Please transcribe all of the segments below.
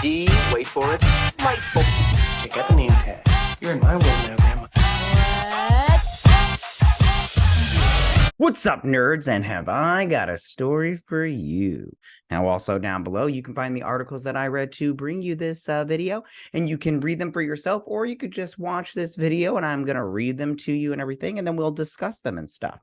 D, wait for it, light bulb. Check out the name tag. You're in my world now, Grandma. What's up, nerds, and have I got a story for you? Now, also down below, you can find the articles that I read to bring you this video, and you can read them for yourself, or you could just watch this video, and I'm going to read them to you and everything, and then we'll discuss them and stuff.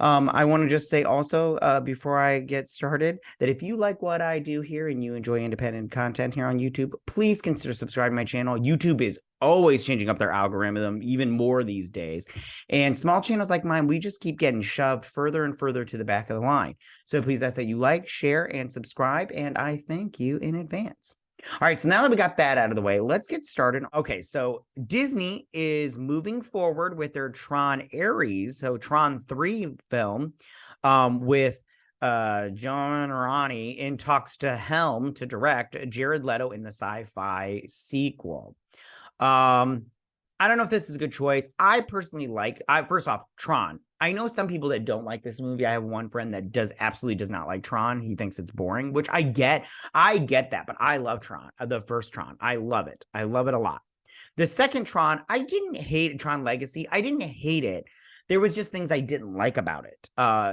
I want to just say also, before I get started, that if you like what I do here and you enjoy independent content here on YouTube, please consider subscribing to my channel. YouTube is always changing up their algorithm even more these days. And small channels like mine, we just keep getting shoved further and further to the back of the line. So please ask that you like, share, and subscribe. And I thank you in advance. All right, so now that we got that out of the way, let's get started. Okay, so Disney is moving forward with their Tron Ares, so Tron 3 film, with John Rønning in talks to Helm to direct Jared Leto in the Sci-Fi sequel. I don't know if this is a good choice. I personally first off, Tron. I know some people that don't like this movie. I have one friend that absolutely does not like Tron. He thinks it's boring, which I get. I get that, but I love Tron. The first Tron. I love it. I love it a lot. The second Tron, I didn't hate it. Tron Legacy. I didn't hate it. There was just things I didn't like about it.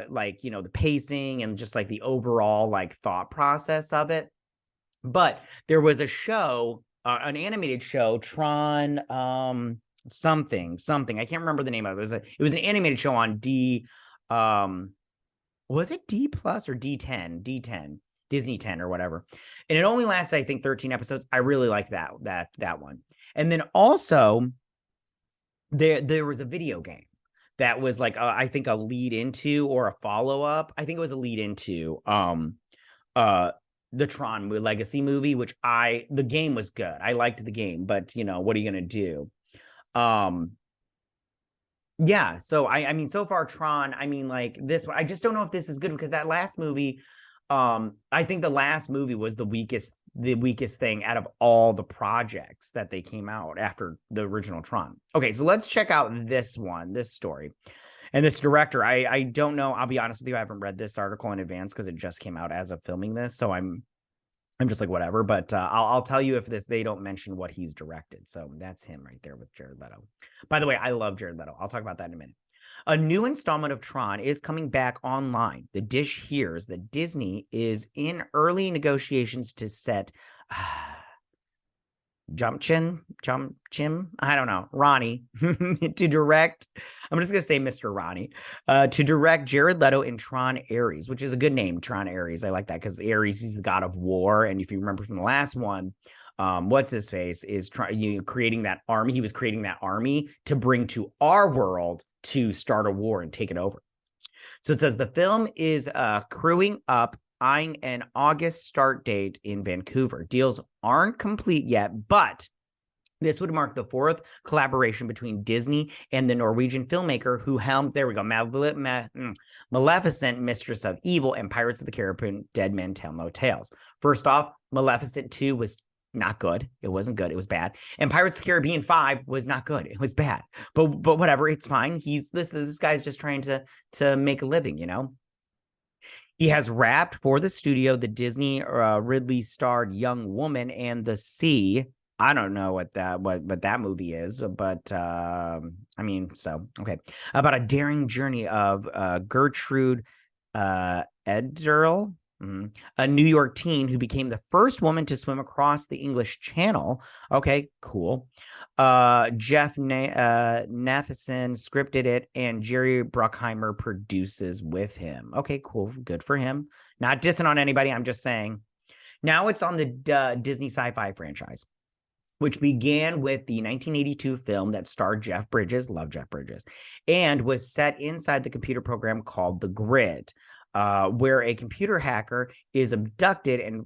Like, you know, the pacing and just like the overall like thought process of it. But there was a show, an animated show, Tron something. I can't remember the name of it. It was an animated show on D. Was it D plus or D10? D10, Disney 10 or whatever. And it only lasted, I think, 13 episodes. I really liked that one. And then also there was a video game that was like I think a lead into or a follow-up. I think it was a lead into the Tron Legacy movie, which the game was good. I liked the game, but you know, what are you going to do? Yeah, so I mean, so far Tron, I mean, like this, I just don't know if this is good because that last movie, I think the last movie was the weakest thing out of all the projects that they came out after the original Tron. Okay, so let's check out this story. And this director, I don't know, I'll be honest with you, I haven't read this article in advance because it just came out as of filming this, so I'm just like, whatever, but I'll tell you if they don't mention what he's directed. So that's him right there with Jared Leto. By the way, I love Jared Leto. I'll talk about that in a minute. A new installment of Tron is coming back online. The dish hears that Disney is in early negotiations to set Joachim, I don't know, Ronnie to direct. I'm just gonna say Mr. Ronnie to direct Jared Leto in Tron Ares, which is a good name, Tron Ares. I like that because Ares, he's the god of war, and if you remember from the last one, what's his face is creating that army. He was creating that army to bring to our world to start a war and take it over. So it says the film is crewing up, eyeing an August start date in Vancouver. Deals aren't complete yet, but this would mark the fourth collaboration between Disney and the Norwegian filmmaker who helmed, there we go, Maleficent, Mistress of Evil, and Pirates of the Caribbean, Dead Men Tell No Tales. First off, Maleficent 2 was not good. It wasn't good. It was bad. And Pirates of the Caribbean 5 was not good. It was bad. But whatever, it's fine. This guy's just trying to make a living, you know? He has wrapped for the studio the Disney Ridley starred Young Woman and the Sea. I don't know what that movie is, but I mean, so okay. About a daring journey of Gertrude Ederle, a New York teen who became the first woman to swim across the English Channel. Okay, cool. Jeff Nathanson scripted it, and Jerry Bruckheimer produces with him. Okay, cool. Good for him. Not dissing on anybody. I'm just saying. Now it's on the Disney Sci-Fi franchise, which began with the 1982 film that starred Jeff Bridges, love Jeff Bridges, and was set inside the computer program called The Grid, where a computer hacker is abducted and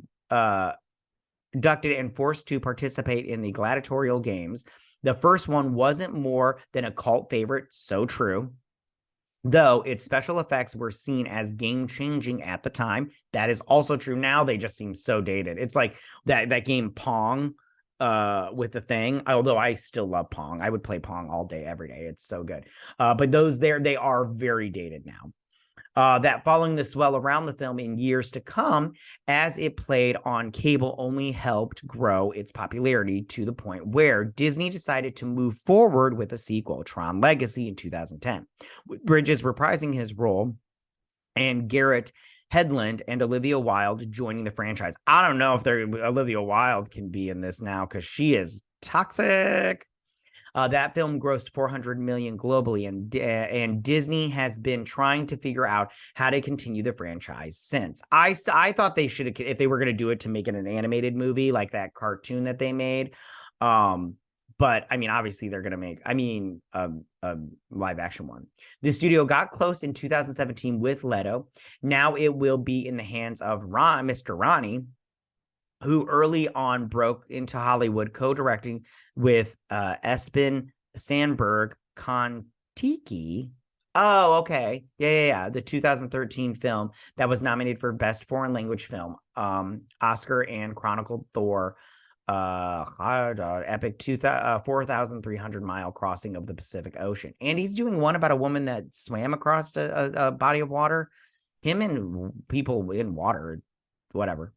forced to participate in the gladiatorial games. The first one wasn't more than a cult favorite, so true. Though its special effects were seen as game-changing at the time. That is also true now. They just seem so dated. It's like that game Pong with the thing, although I still love Pong. I would play Pong all day, every day. It's so good. But they are very dated now. that following the swell around the film in years to come, as it played on cable, only helped grow its popularity to the point where Disney decided to move forward with a sequel, Tron Legacy, in 2010, with Bridges reprising his role and Garrett Hedlund and Olivia Wilde joining the franchise. I don't know if Olivia Wilde can be in this now because she is toxic. That film grossed $400 million globally, and Disney has been trying to figure out how to continue the franchise since. I thought they should have, if they were going to do it, to make it an animated movie like that cartoon that they made. But I mean, obviously they're going to make, a live action one. The studio got close in 2017 with Leto. Now it will be in the hands of Mr. Ronnie, who early on broke into Hollywood, co-directing with Espen Sandberg Kontiki. Oh, okay. Yeah. The 2013 film that was nominated for Best Foreign Language Film, Oscar, and chronicled Thor, epic 4,300 mile crossing of the Pacific Ocean. And he's doing one about a woman that swam across a body of water. Him and people in water, whatever.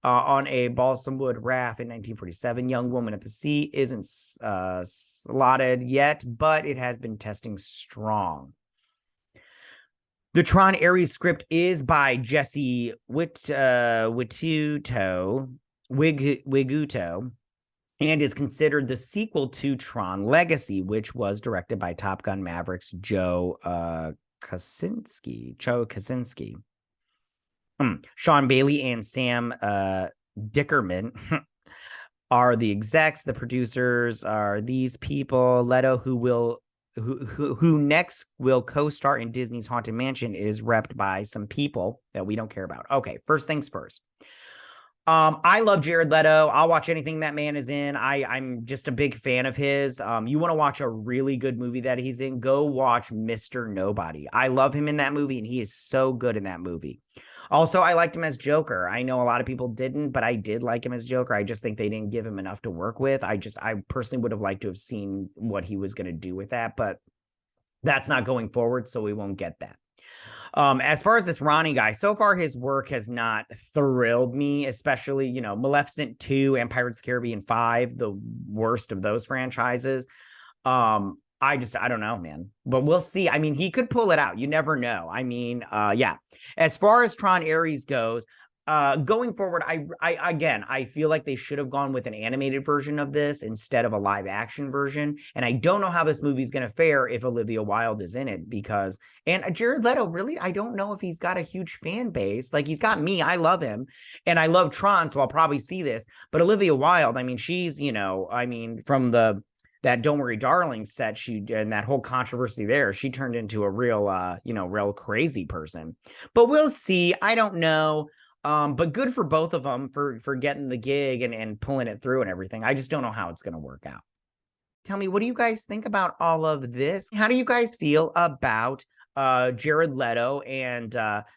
On a balsam wood raft in 1947. Young woman at the sea isn't slotted yet, but it has been testing strong. The Tron Ares script is by Jesse Wiguto, and is considered the sequel to Tron Legacy, which was directed by Top Gun Maverick's Joe Kosinski. Sean Bailey and Sam Dickerman are the execs. The producers are these people. Leto, who next will co-star in Disney's Haunted Mansion, is repped by some people that we don't care about. Okay, first things first. I love Jared Leto. I'll watch anything that man is in. I'm just a big fan of his. You want to watch a really good movie that he's in, go watch Mr. Nobody. I love him in that movie, and he is so good in that movie. Also, I liked him as Joker. I know a lot of people didn't, but I did like him as Joker. I just think they didn't give him enough to work with. I personally would have liked to have seen what he was going to do with that, but that's not going forward, so we won't get that. As far as this Ronnie guy, so far his work has not thrilled me, especially, Maleficent 2 and Pirates of the Caribbean 5, the worst of those franchises. I don't know, man, but we'll see. I mean, he could pull it out. You never know. Yeah. As far as Tron Ares goes, going forward, I feel like they should have gone with an animated version of this instead of a live action version. And I don't know how this movie's going to fare if Olivia Wilde is in it, and Jared Leto, really, I don't know if he's got a huge fan base. Like, he's got me. I love him and I love Tron, so I'll probably see this. But Olivia Wilde, she's, from that Don't Worry Darling set, and that whole controversy there, she turned into a real crazy person. But we'll see. I don't know. But good for both of them for getting the gig and pulling it through and everything. I just don't know how it's going to work out. Tell me, what do you guys think about all of this? How do you guys feel about Jared Leto and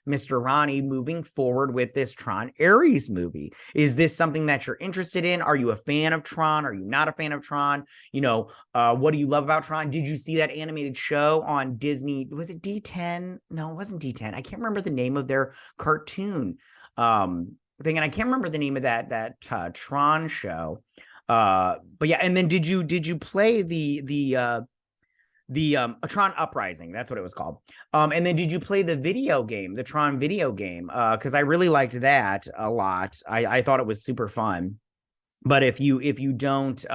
Mr. Ronnie moving forward with this Tron Ares movie? Is this something that you're interested in? Are you a fan of Tron? Are you not a fan of Tron? What do you love about Tron? Did you see that animated show on Disney? Was it D10? No, it wasn't D10. I can't remember the name of their cartoon thing, and I can't remember the name of that Tron show. But yeah, and then did you play the Tron Uprising? That's what it was called. And then did you play the video game, the Tron video game? Because I really liked that a lot. I thought it was super fun. But if you don't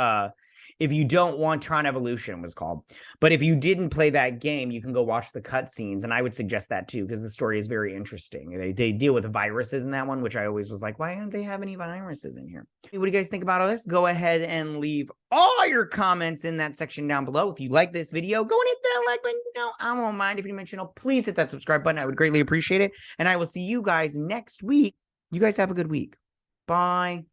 want, Tron Evolution was called. But if you didn't play that game, you can go watch the cutscenes, and I would suggest that too, because the story is very interesting. They deal with viruses in that one, which I always was like, why don't they have any viruses in here? What do you guys think about all this? Go ahead and leave all your comments in that section down below. If you like this video, go and hit that like button. I won't mind. If you're new to my channel, please hit that subscribe button. I would greatly appreciate it. And I will see you guys next week. You guys have a good week. Bye.